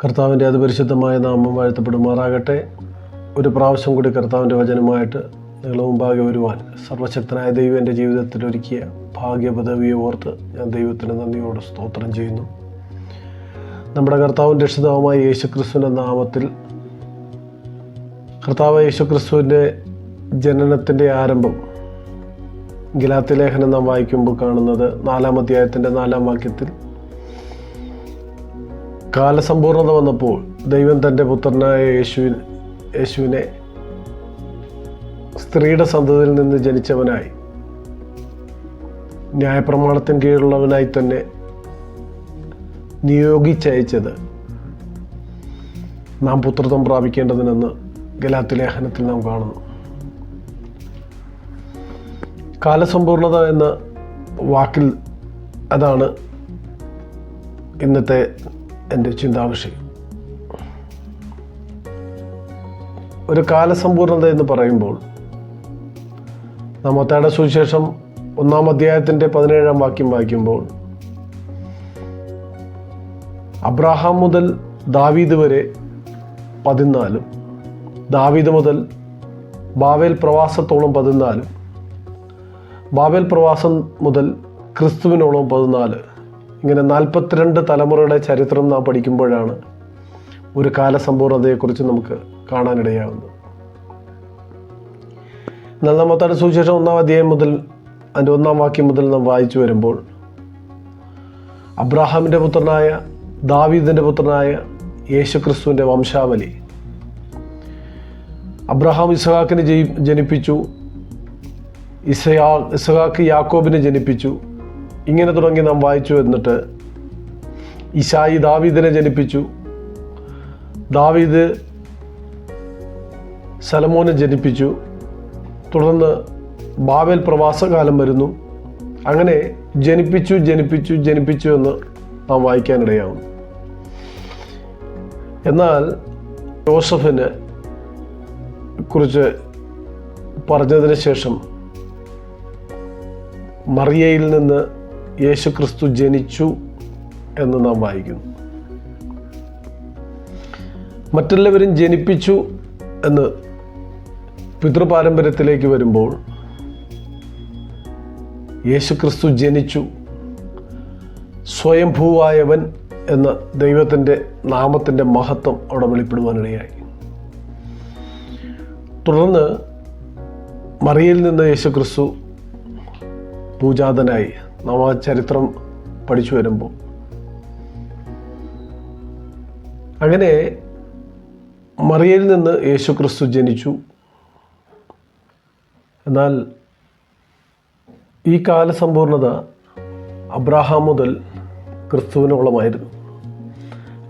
കർത്താവിൻ്റെ അതിപരിശുദ്ധമായ നാമം വാഴ്ത്തപ്പെടുമാറാകട്ടെ. ഒരു പ്രാവശ്യം കൂടി കർത്താവിൻ്റെ വചനമായിട്ട് നിങ്ങളുടെ മുമ്പാകെ വരുവാൻ സർവശക്തനായ ദൈവം എൻ്റെ ജീവിതത്തിൽ ഒരുക്കിയ ഭാഗ്യപദവിയെ ഓർത്ത് ഞാൻ ദൈവത്തിന് നന്ദിയോട് സ്തോത്രം ചെയ്യുന്നു. നമ്മുടെ കർത്താവിൻ്റെ രക്ഷിതാവുമായ യേശുക്രിസ്തുവിൻ്റെ നാമത്തിൽ കർത്താവ് യേശുക്രിസ്തുവിൻ്റെ ജനനത്തിൻ്റെ ആരംഭം ഗലാത്യ ലേഖനം നാം വായിക്കുമ്പോൾ കാണുന്നത് 4-ാം അധ്യായത്തിൻ്റെ 4-ാം വാക്യത്തിൽ, കാലസമ്പൂർണത വന്നപ്പോൾ ദൈവം തൻ്റെ പുത്രനായ യേശുവിനെ സ്ത്രീയുടെ സന്തതിയിൽ നിന്ന് ജനിച്ചവനായി ന്യായപ്രമാണത്തിന് കീഴിലുള്ളവനായി തന്നെ നിയോഗിച്ചയച്ചത് നാം പുത്രത്വം പ്രാപിക്കേണ്ടതിനെന്ന് ഗലാത്യ ലേഖനത്തിൽ നാം കാണുന്നു. കാലസമ്പൂർണത എന്ന വാക്കിൽ അതാണ് ഇന്നത്തെ എൻ്റെ ചിന്താവിഷയം. ഒരു കാലസമ്പൂർണത എന്ന് പറയുമ്പോൾ നാം മത്തായിയുടെ സുവിശേഷം 1-ാം അധ്യായത്തിൻ്റെ 17-ാം വാക്യം വായിക്കുമ്പോൾ, അബ്രാഹാം മുതൽ ദാവീദ് വരെ 14, ദാവീദ് മുതൽ ബാബേൽ പ്രവാസത്തോളം 14, ബാബേൽ പ്രവാസം മുതൽ ക്രിസ്തുവിനോളം 14, ഇങ്ങനെ 42 തലമുറയുടെ ചരിത്രം നാം പഠിക്കുമ്പോഴാണ് ഒരു കാലസമ്പൂർണതയെക്കുറിച്ച് നമുക്ക് കാണാനിടയാകുന്നത്. എന്നാൽ മത്തായിയുടെ സുവിശേഷം 1-ാം അധ്യായം മുതൽ അതിൻ്റെ 1-ാം വാക്യം മുതൽ നാം വായിച്ചു വരുമ്പോൾ, അബ്രാഹാമിൻ്റെ പുത്രനായ ദാവീദിൻ്റെ പുത്രനായ യേശുക്രിസ്തുവിൻ്റെ വംശാവലി, അബ്രഹാം ഇസ്ഹാക്കിനെ ജനിപ്പിച്ചു, ഇസ്ഹാക്ക് യാക്കോബിനെ ജനിപ്പിച്ചു, ഇങ്ങനെ തുടങ്ങി നാം വായിച്ചു. എന്നിട്ട് ഇശായി ദാവീദിനെ ജനിപ്പിച്ചു, ദാവീദ് സലമോനെ ജനിപ്പിച്ചു, തുടർന്ന് ബാബേൽ പ്രവാസകാലം വരുന്നു. അങ്ങനെ ജനിപ്പിച്ചു എന്ന് നാം വായിക്കാനിടയാവുന്നു. എന്നാൽ യോസഫിനെ കുറിച്ച് പറഞ്ഞതിന് ശേഷം മറിയയിൽ നിന്ന് യേശുക്രിസ്തു ജനിച്ചു എന്ന് നാം വായിക്കുന്നു. മറ്റെല്ലാവരും ജനിപ്പിച്ചു എന്ന് പിതൃപാരമ്പര്യത്തിലേക്ക് വരുമ്പോൾ, യേശുക്രിസ്തു ജനിച്ചു, സ്വയംഭൂവായവൻ എന്ന ദൈവത്തിൻ്റെ നാമത്തിൻ്റെ മഹത്വം അവിടെ വെളിപ്പെടുവാനിടയായി. തുടർന്ന് മറിയയിൽ നിന്ന് യേശുക്രിസ്തു പൂജാതനായി നാം ആ ചരിത്രം പഠിച്ചു വരുമ്പോൾ, അങ്ങനെ മറിയയിൽ നിന്ന് യേശുക്രിസ്തു ജനിച്ചു. എന്നാൽ ഈ കാലസമ്പൂർണത അബ്രാഹാം മുതൽ ക്രിസ്തുവിനോളമായിരുന്നു.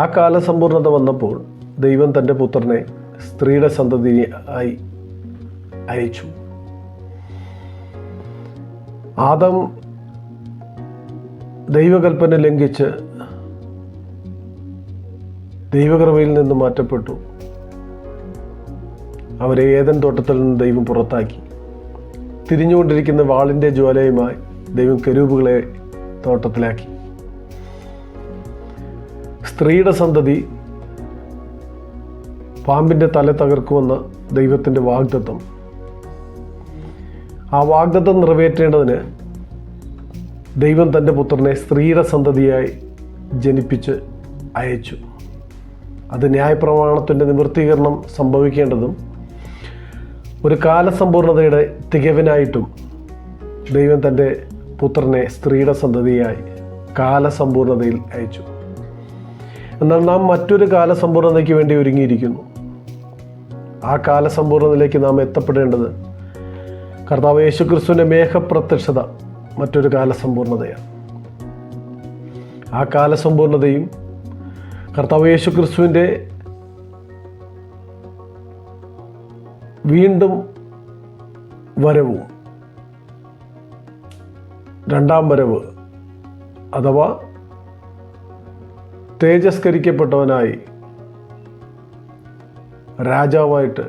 ആ കാലസമ്പൂർണത വന്നപ്പോൾ ദൈവം തൻ്റെ പുത്രനെ സ്ത്രീയുടെ സന്തതിയായി അയച്ചു. ആദം ദൈവകൽപ്പന ലംഘിച്ച് ദൈവകൃപയിൽ നിന്ന് മാറ്റപ്പെട്ടു. അവരെ ഏദൻ തോട്ടത്തിൽ നിന്ന് ദൈവം പുറത്താക്കി. തിരിഞ്ഞുകൊണ്ടിരിക്കുന്ന വാളിൻ്റെ ജ്വാലയുമായി ദൈവം കെരൂബുകളെ തോട്ടത്തിലാക്കി. സ്ത്രീയുടെ സന്തതി പാമ്പിൻ്റെ തല തകർക്കുമെന്ന ദൈവത്തിൻ്റെ വാഗ്ദത്തം, ആ വാഗ്ദത്തം നിറവേറ്റേണ്ടതിന് ദൈവം തൻ്റെ പുത്രനെ സ്ത്രീയുടെ സന്തതിയായി ജനിപ്പിച്ച് അയച്ചു. അത് ന്യായപ്രമാണത്തിൻ്റെ നിവൃത്തീകരണം സംഭവിക്കേണ്ടതും ഒരു കാലസമ്പൂർണതയുടെ തികവിനായിട്ടും ദൈവം തൻ്റെ പുത്രനെ സ്ത്രീയുടെ സന്തതിയായി കാലസമ്പൂർണതയിൽ അയച്ചു. എന്നാൽ നാം മറ്റൊരു കാലസമ്പൂർണതയ്ക്ക് വേണ്ടി ഒരുങ്ങിയിരിക്കുന്നു. ആ കാലസമ്പൂർണതയിലേക്ക് നാം എത്തപ്പെടേണ്ടത് കർത്താവ് യേശുക്രിസ്തുവിൻ്റെ മേഘപ്രത്യക്ഷത മറ്റൊരു കാലസമ്പൂർണതയാണ്. ആ കാലസമ്പൂർണതയും കർത്താവ് യേശുക്രിസ്തുവിൻ്റെ വീണ്ടും വരവും, രണ്ടാം വരവ് അഥവാ തേജസ്കരിക്കപ്പെട്ടവനായി രാജാവായിട്ട്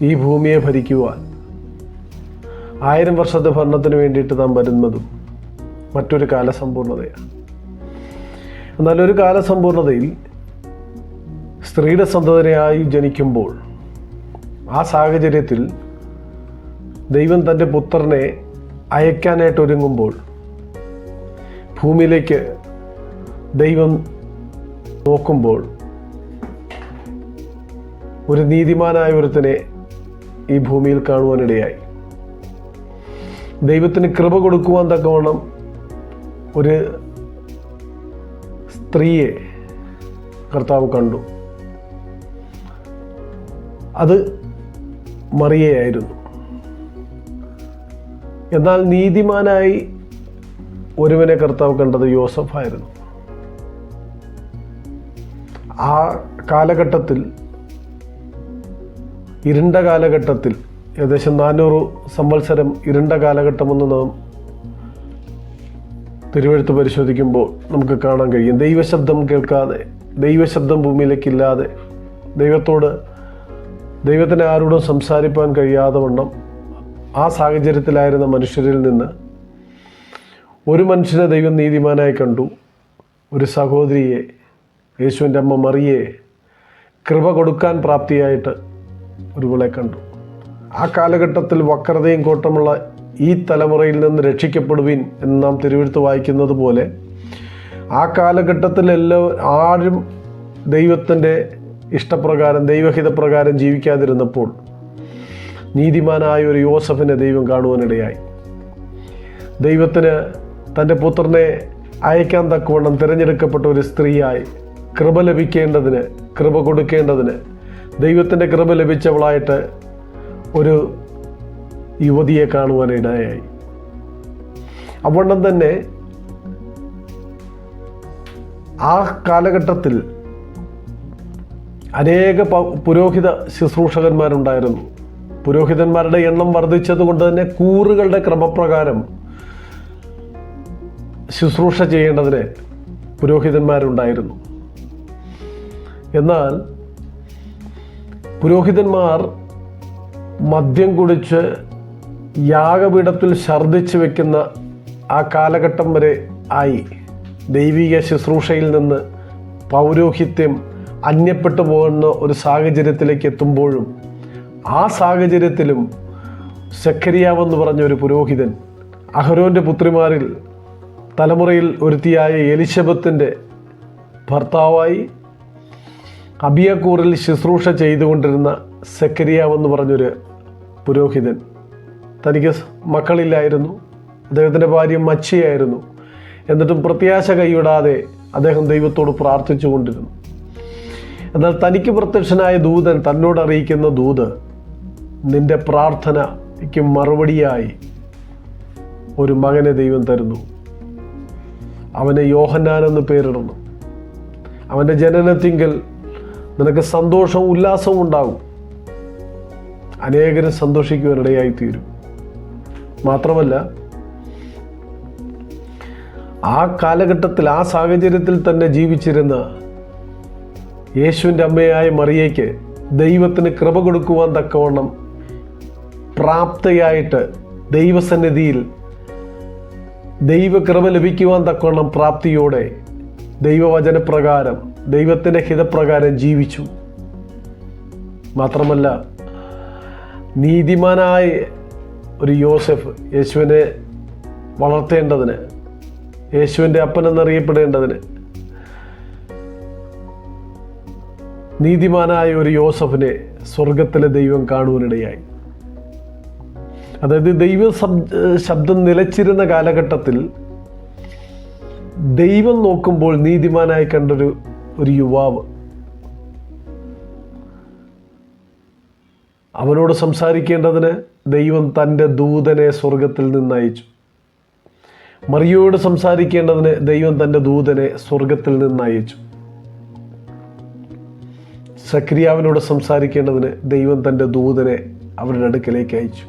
ഈ ഭൂമിയെ ഭരിക്കുവാൻ 1000 വർഷത്തെ ഭരണത്തിന് വേണ്ടിയിട്ട് നാം വരുന്നതും മറ്റൊരു കാലസമ്പൂർണതയാണ്. എന്നാൽ ഒരു കാലസമ്പൂർണതയിൽ സ്ത്രീയുടെ സന്തതിയായി ജനിക്കുമ്പോൾ, ആ സാഹചര്യത്തിൽ ദൈവം തൻ്റെ പുത്രനെ അയക്കാനായിട്ട് ഒരുങ്ങുമ്പോൾ, ഭൂമിയിലേക്ക് ദൈവം നോക്കുമ്പോൾ ഒരു നീതിമാനായ ഒരുത്തനെ ഈ ഭൂമിയിൽ കാണുവാനിടയായി. ദൈവത്തിന് കൃപ കൊടുക്കുവാൻ തക്കവണ്ണം ഒരു സ്ത്രീയെ കർത്താവ് കണ്ടു. അത് മറിയയായിരുന്നു. എന്നാൽ നീതിമാനായി ഒരുവനെ കർത്താവ് കണ്ടത് യോസഫായിരുന്നു. ആ കാലഘട്ടത്തിൽ, ഇരുണ്ട കാലഘട്ടത്തിൽ, ഏകദേശം 400 സംവത്സരം ഇരുണ്ട കാലഘട്ടമെന്ന് നാം തിരുവെഴുത്ത് പരിശോധിക്കുമ്പോൾ നമുക്ക് കാണാൻ കഴിയും. ദൈവശബ്ദം കേൾക്കാതെ, ദൈവശബ്ദം ഭൂമിയിലേക്കില്ലാതെ, ദൈവത്തിന് ആരോടും സംസാരിപ്പാൻ കഴിയാതെ വണ്ണം ആ സാഹചര്യത്തിലായിരുന്ന മനുഷ്യരിൽ നിന്ന് ഒരു മനുഷ്യനെ ദൈവം നീതിമാനായി കണ്ടു. ഒരു സഹോദരിയെ, യേശുവിൻ്റെ അമ്മ മറിയയെ കൃപ കൊടുക്കാൻ പ്രാപ്തിയായിട്ട് ഒരുവളെ കണ്ടു. ആ കാലഘട്ടത്തിൽ വക്രതയും കോട്ടമുള്ള ഈ തലമുറയിൽ നിന്ന് രക്ഷിക്കപ്പെടുവിൻ എന്ന് നാം തിരുവെഴുത്ത് വായിക്കുന്നത് പോലെ, ആ കാലഘട്ടത്തിൽ ആരും ദൈവത്തിൻ്റെ ഇഷ്ടപ്രകാരം, ദൈവഹിതപ്രകാരം ജീവിക്കാതിരുന്നപ്പോൾ നീതിമാനായ ഒരു യോസഫിനെ ദൈവം കാണുവാനിടയായി. ദൈവത്തിന് തൻ്റെ പുത്രനെ അയക്കാൻ തക്കവണ്ണം തിരഞ്ഞെടുക്കപ്പെട്ട ഒരു സ്ത്രീയായി കൃപ ലഭിക്കേണ്ടതിന്, കൃപ കൊടുക്കേണ്ടതിന്, ദൈവത്തിൻ്റെ കൃപ ലഭിച്ചവളായിട്ട് ഒരു യുവതിയെ കാണുവാനിടയായി. അവണ്ണം തന്നെ ആ കാലഘട്ടത്തിൽ അനേക പുരോഹിത ശുശ്രൂഷകന്മാരുണ്ടായിരുന്നു. പുരോഹിതന്മാരുടെ എണ്ണം വർദ്ധിച്ചതുകൊണ്ട് തന്നെ കൂറുകളുടെ ക്രമപ്രകാരം ശുശ്രൂഷ ചെയ്യേണ്ടതിന് പുരോഹിതന്മാരുണ്ടായിരുന്നു. എന്നാൽ പുരോഹിതന്മാർ മദ്യം കുടിച്ച് യാഗപീഠത്തിൽ ഛർദ്ദിച്ചു വെക്കുന്ന ആ കാലഘട്ടം വരെ ആയി. ദൈവിക ശുശ്രൂഷയിൽ നിന്ന് പൗരോഹിത്യം അന്യപ്പെട്ടു പോകുന്ന ഒരു സാഹചര്യത്തിലേക്ക് എത്തുമ്പോഴും, ആ സാഹചര്യത്തിലും സെഖരിയാവെന്ന് പറഞ്ഞ ഒരു പുരോഹിതൻ, അഹരോൻ്റെ പുത്രിമാരിൽ തലമുറയിൽ ഒരുത്തിയായ എലിശബത്തിൻ്റെ ഭർത്താവായി അബിയക്കൂറിൽ ശുശ്രൂഷ ചെയ്തുകൊണ്ടിരുന്ന സെഖരിയാവെന്ന് പറഞ്ഞൊരു പുരോഹിതൻ, തനിക്ക് മക്കളില്ലായിരുന്നു, അദ്ദേഹത്തിൻ്റെ ഭാര്യ മച്ചിയായിരുന്നു. എന്നിട്ടും പ്രത്യാശ കൈവിടാതെ അദ്ദേഹം ദൈവത്തോട് പ്രാർത്ഥിച്ചു കൊണ്ടിരുന്നു. എന്നാൽ തനിക്ക് പ്രത്യക്ഷനായ ദൂതൻ തന്നോട് അറിയിക്കുന്ന ദൂത്, നിന്റെ പ്രാർത്ഥനയ്ക്ക് മറുപടിയായി ഒരു മകനെ ദൈവം തരുന്നു, അവന് യോഹന്നാൻ എന്ന് പേരിടുന്നു, അവൻ്റെ ജനനത്തിങ്കൽ നിനക്ക് സന്തോഷവും ഉല്ലാസവും ഉണ്ടാകും, അനേകരും സന്തോഷിക്കുവാനിടയായിത്തീരും. മാത്രമല്ല, ആ കാലഘട്ടത്തിൽ, ആ സാഹചര്യത്തിൽ തന്നെ ജീവിച്ചിരുന്ന യേശുവിൻ്റെ അമ്മയായ മറിയയ്ക്ക് ദൈവത്തിന് കൃപ കൊടുക്കുവാൻ തക്കവണ്ണം പ്രാപ്തയായിട്ട്, ദൈവസന്നിധിയിൽ ദൈവകൃപ ലഭിക്കുവാൻ തക്കവണ്ണം പ്രാപ്തിയോടെ ദൈവവചനപ്രകാരം, ദൈവത്തിൻ്റെ ഹിതപ്രകാരം ജീവിച്ചു. മാത്രമല്ല, നീതിമാനായ ഒരു യോസഫ് യേശുവിനെ വളർത്തേണ്ടതിന്, യേശുവിൻ്റെ അപ്പൻ എന്നറിയപ്പെടേണ്ടതിന്, നീതിമാനായ ഒരു യോസഫിനെ സ്വർഗത്തിലെ ദൈവം കാണുവാനിടയായി. അതായത് ദൈവ ശബ്ദം നിലച്ചിരുന്ന കാലഘട്ടത്തിൽ ദൈവം നോക്കുമ്പോൾ നീതിമാനായി കണ്ടൊരു യുവാവ്, അവനോട് സംസാരിക്കേണ്ടതിന് ദൈവം തൻ്റെ ദൂതനെ സ്വർഗത്തിൽ നിന്ന് അയച്ചു. മറിയയോട് സംസാരിക്കേണ്ടതിന് ദൈവം തൻ്റെ ദൂതനെ സ്വർഗത്തിൽ നിന്ന് അയച്ചു. സക്രിയാവിനോട് സംസാരിക്കേണ്ടതിന് ദൈവം തൻ്റെ ദൂതനെ അവരുടെ അടുക്കലേക്ക് അയച്ചു.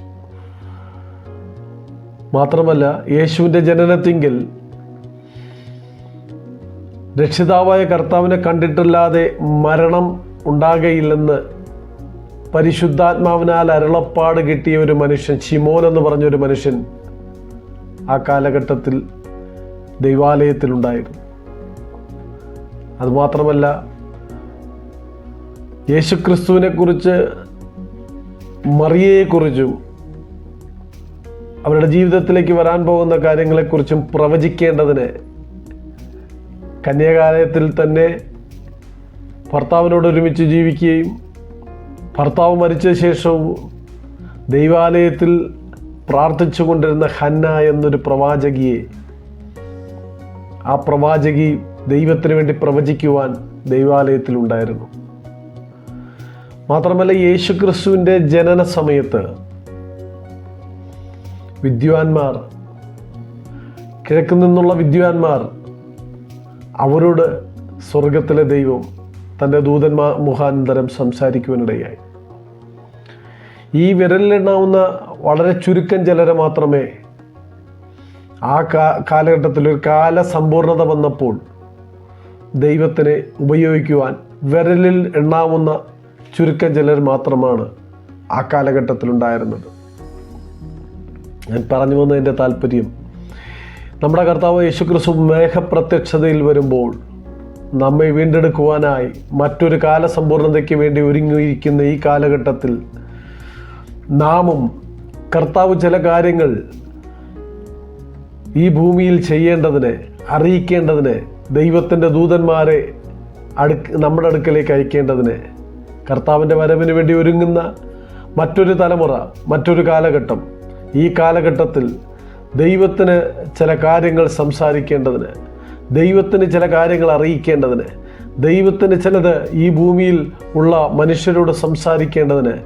മാത്രമല്ല, യേശുവിൻ്റെ ജനനത്തിങ്കിൽ രക്ഷിതാവായ കർത്താവിനെ കണ്ടിട്ടില്ലാതെ മരണം ഉണ്ടാകയില്ലെന്ന് പരിശുദ്ധാത്മാവിനാൽ അരുളപ്പാട് കിട്ടിയ ഒരു മനുഷ്യൻ, ശിമോൻ എന്ന് പറഞ്ഞൊരു മനുഷ്യൻ ആ കാലഘട്ടത്തിൽ ദൈവാലയത്തിലുണ്ടായിരുന്നു. അതുമാത്രമല്ല, യേശുക്രിസ്തുവിനെ കുറിച്ച്, മറിയയെക്കുറിച്ചും അവരുടെ ജീവിതത്തിലേക്ക് വരാൻ പോകുന്ന കാര്യങ്ങളെക്കുറിച്ചും പ്രവചിക്കേണ്ടതിന് കന്യാകാലയത്തിൽ തന്നെ ഭർത്താവിനോട് ഒരുമിച്ച് ജീവിക്കുകയും ഭർത്താവ് മരിച്ച ശേഷവും ദൈവാലയത്തിൽ പ്രാർത്ഥിച്ചു കൊണ്ടിരുന്ന ഹന്ന എന്നൊരു പ്രവാചകിയെ, ആ പ്രവാചകി ദൈവത്തിന് വേണ്ടി പ്രവചിക്കുവാൻ ദൈവാലയത്തിലുണ്ടായിരുന്നു. മാത്രമല്ല, യേശുക്രിസ്തുവിൻ്റെ ജനന സമയത്ത് വിദ്വാൻമാർ, കിഴക്ക് നിന്നുള്ള വിദ്വാൻമാർ അവരോട് സ്വർഗത്തിലെ ദൈവം തൻ്റെ ദൂതന്മാർ മുഖാന്തരം സംസാരിക്കുവാനിടയായി. ഈ വിരലിലെണ്ണാവുന്ന വളരെ ചുരുക്കം ചിലരെ മാത്രമേ ആ കാലഘട്ടത്തിൽ ഒരു കാലസമ്പൂർണത വന്നപ്പോൾ ദൈവത്തിനെ ഉപയോഗിക്കുവാൻ വിരലിൽ എണ്ണാവുന്ന ചുരുക്കം ചിലർ മാത്രമാണ് ആ കാലഘട്ടത്തിലുണ്ടായിരുന്നത്. ഞാൻ പറഞ്ഞു വന്നതിൻ്റെ താല്പര്യം, നമ്മുടെ കർത്താവ് യേശുക്രിസ്തു മേഘപ്രത്യക്ഷതയിൽ വരുമ്പോൾ നമ്മെ വീണ്ടെടുക്കുവാനായി മറ്റൊരു കാലസമ്പൂർണതയ്ക്ക് വേണ്ടി ഒരുങ്ങിയിരിക്കുന്ന ഈ കാലഘട്ടത്തിൽ നാമും കർത്താവ് ചില കാര്യങ്ങൾ ഈ ഭൂമിയിൽ ചെയ്യേണ്ടതിന്, അറിയിക്കേണ്ടതിന്, ദൈവത്തിൻ്റെ ദൂതന്മാരെ നമ്മുടെ അടുക്കലേക്ക് അയക്കേണ്ടതിന്, കർത്താവിൻ്റെ വരവിന് വേണ്ടി ഒരുങ്ങുന്ന മറ്റൊരു തലമുറ, മറ്റൊരു കാലഘട്ടം, ഈ കാലഘട്ടത്തിൽ ദൈവത്തിന് ചില കാര്യങ്ങൾ സംസാരിക്കേണ്ടതിന്, ദൈവത്തിന് ചില കാര്യങ്ങൾ അറിയിക്കേണ്ടതിന്, ദൈവത്തിന് ചിലത് ഈ ഭൂമിയിൽ ഉള്ള മനുഷ്യരോട് സംസാരിക്കേണ്ടതിന്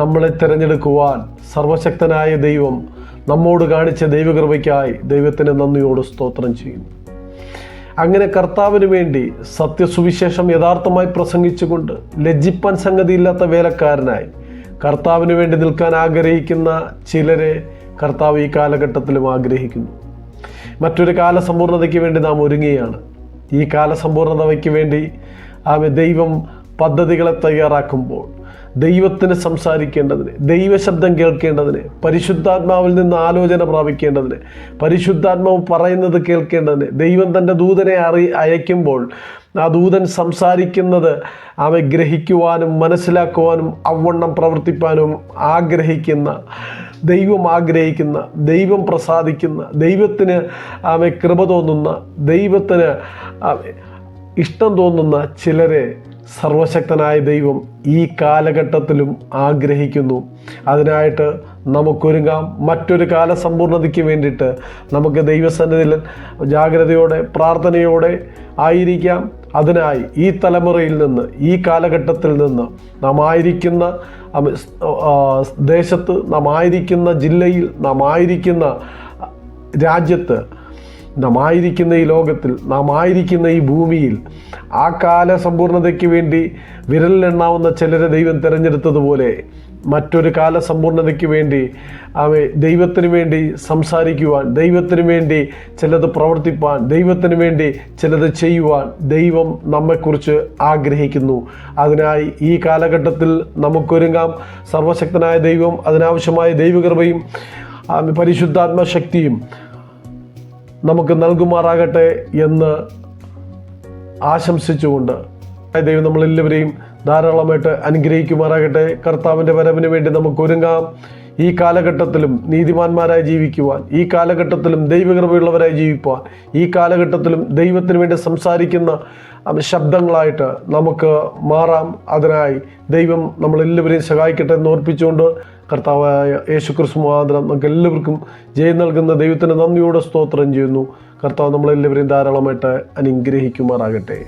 നമ്മളെ തിരഞ്ഞെടുക്കുവാൻ സർവശക്തനായ ദൈവം നമ്മോട് കാണിച്ച ദൈവകൃപയ്ക്കായി ദൈവത്തിന് നന്ദിയോട് സ്തോത്രം ചെയ്യുന്നു. അങ്ങനെ കർത്താവിന് വേണ്ടി സത്യസുവിശേഷം യഥാർത്ഥമായി പ്രസംഗിച്ചുകൊണ്ട് ലജ്ജിപ്പാൻ സംഗതിയില്ലാത്ത വേലക്കാരനായി കർത്താവിന് വേണ്ടി നിൽക്കാൻ ആഗ്രഹിക്കുന്ന ചിലരെ കർത്താവ് ഈ കാലഘട്ടത്തിലും ആഗ്രഹിക്കുന്നു. മറ്റൊരു കാലസമ്പൂർണതയ്ക്ക് വേണ്ടി നാം ഒരുങ്ങുകയാണ്. ഈ കാലസമ്പൂർണതയ്ക്ക് വേണ്ടി ദൈവം പദ്ധതികളെ തയ്യാറാക്കുമ്പോൾ ദൈവത്തിന് സംസാരിക്കേണ്ടതിന്, ദൈവശബ്ദം കേൾക്കേണ്ടതിന്, പരിശുദ്ധാത്മാവിൽ നിന്ന് ആലോചന പ്രാപിക്കേണ്ടതിന്, പരിശുദ്ധാത്മാവ് പറയുന്നത് കേൾക്കേണ്ടതിന്, ദൈവം തൻ്റെ ദൂതനെ അയക്കുമ്പോൾ ആ ദൂതൻ സംസാരിക്കുന്നത് ഗ്രഹിക്കുവാനും മനസ്സിലാക്കുവാനും അവണ്ണം പ്രവർത്തിപ്പാനും ദൈവം ആഗ്രഹിക്കുന്ന, ദൈവം പ്രസാദിക്കുന്ന, ദൈവത്തിന് കൃപ തോന്നുന്ന, ദൈവത്തിന് ഇഷ്ടം തോന്നുന്ന ചിലരെ സർവശക്തനായ ദൈവം ഈ കാലഘട്ടത്തിലും ആഗ്രഹിക്കുന്നു. അതിനായിട്ട് നമുക്കൊരുങ്ങാം. മറ്റൊരു കാലസമ്പൂർണതയ്ക്ക് വേണ്ടിയിട്ട് നമുക്ക് ദൈവസന്നിധിയിൽ ജാഗ്രതയോടെ പ്രാർത്ഥനയോടെ ആയിരിക്കാം. അതിനായി ഈ തലമുറയിൽ നിന്ന്, ഈ കാലഘട്ടത്തിൽ നിന്ന്, നാം ആയിരിക്കുന്ന ദേശത്ത്, നാം ആയിരിക്കുന്ന ജില്ലയിൽ, നാം ആയിരിക്കുന്ന രാജ്യത്ത്, നാം ആയിരിക്കുന്ന ഈ ലോകത്തിൽ, നാം ആയിരിക്കുന്ന ഈ ഭൂമിയിൽ ആ കാലസമ്പൂർണതയ്ക്ക് വേണ്ടി വിരലിലെണ്ണാവുന്ന ചിലരെ ദൈവം തിരഞ്ഞെടുത്തതുപോലെ മറ്റൊരു കാലസമ്പൂർണതയ്ക്ക് വേണ്ടി ദൈവത്തിന് വേണ്ടി സംസാരിക്കുവാൻ, ദൈവത്തിന് വേണ്ടി ചിലത് പ്രവർത്തിപ്പാൻ, ദൈവത്തിന് വേണ്ടി ചിലത് ചെയ്യുവാൻ ദൈവം നമ്മെക്കുറിച്ച് ആഗ്രഹിക്കുന്നു. അതിനായി ഈ കാലഘട്ടത്തിൽ നമുക്കൊരുങ്ങാം. സർവശക്തനായ ദൈവം അതിനാവശ്യമായ ദൈവകൃപയും പരിശുദ്ധാത്മശക്തിയും നമുക്ക് നൽകുമാറാകട്ടെ എന്ന് ആശംസിച്ചുകൊണ്ട് ദൈവം നമ്മളെല്ലാവരെയും ധാരാളമായിട്ട് അനുഗ്രഹിക്കുമാറാകട്ടെ. കർത്താവിൻ്റെ വരവിന് വേണ്ടി നമുക്ക് ഒരുങ്ങാം. ഈ കാലഘട്ടത്തിലും നീതിമാന്മാരായി ജീവിക്കുവാൻ, ഈ കാലഘട്ടത്തിലും ദൈവകൃപയുള്ളവരായി ജീവിക്കുവാൻ, ഈ കാലഘട്ടത്തിലും ദൈവത്തിന് വേണ്ടി സംസാരിക്കുന്ന ശബ്ദങ്ങളായിട്ട് നമുക്ക് മാറാം. അതിനായി ദൈവം നമ്മളെല്ലാവരെയും സഹായിക്കട്ടെ എന്ന് ഓർപ്പിച്ചുകൊണ്ട് കർത്താവായ യേശുക്രിസ്തു മുഖാന്തരം നമുക്ക് എല്ലാവർക്കും ജയം നൽകുന്ന ദൈവത്തിന് നന്ദിയോടെ സ്തോത്രം ചെയ്യുന്നു. കർത്താവ് നമ്മളെല്ലാവരെയും ധാരാളമായിട്ട് അനുഗ്രഹിക്കുമാറാകട്ടെ.